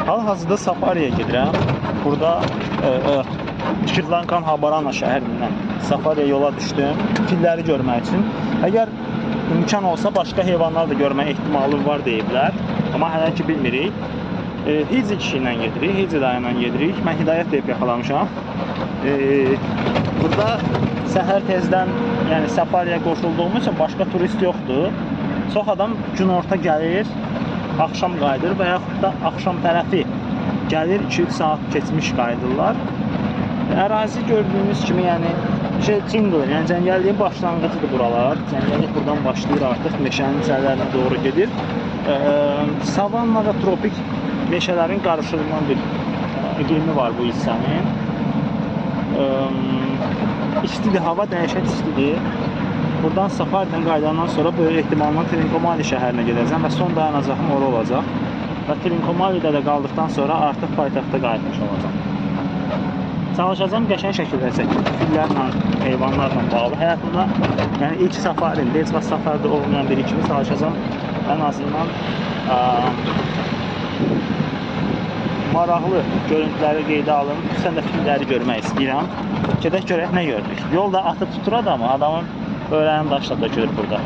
Hal-hazırda Safariyə gedirəm. Burada Şri-Lankan Habarana şəhərindən Safariyə yola düşdüm. Filləri görmək üçün. Əgər imkan olsa başqa heyvanlar da görmək ehtimalı var deyiblər. Amma hələ ki bilmirik. Hici kişi ilə gedirik, Hici dayı ilə gedirik. Mən Hidayət deyib yaxalamışam. Burada səhər tezdən, yəni Safariyə qoşulduğumuz üçün başqa turist yoxdur. Çox adam günorta gəlir, axşam qayıdır və yaxud da axşam tərəfi gəlir, 2-3 saat keçmiş qayıdırlar. Ərazi gördüyünüz kimi, yəni jungle, yəni cəngəlliyin başlanğıcıdır buralar. Cəngəllik buradan başlayır, artıq meşənin içərilərinə doğru gedir. Savanna və tropik meşələrin qarışığından bir iqlimi var bu hissənin. İstidir, hava dəhşət istidir. Buradan Safaridən qayıdandan sonra böyük ehtimalla Trincomalee şəhərinə gedəcəm və son dayanacağım ora olacaq. Və Trincomalee-də də qaldıqdan sonra artıq paytaxta qayıtmış olacaq. Çalışacağım qəşəng şəkildə çəkim. Fillərlə, heyvanlarla bağlı. Həyatımda, yəni ilk safarimdə, heç vaxt safarda olmayan biri kimi çalışacağım. Ən azından maraqlı görüntüləri qeydə alım. Sən də filmləri görmək istəyirəm. Gedək görək nə gördük. Yolda atıb tutur adamı, adamın öyrənin daşla dökülür burada.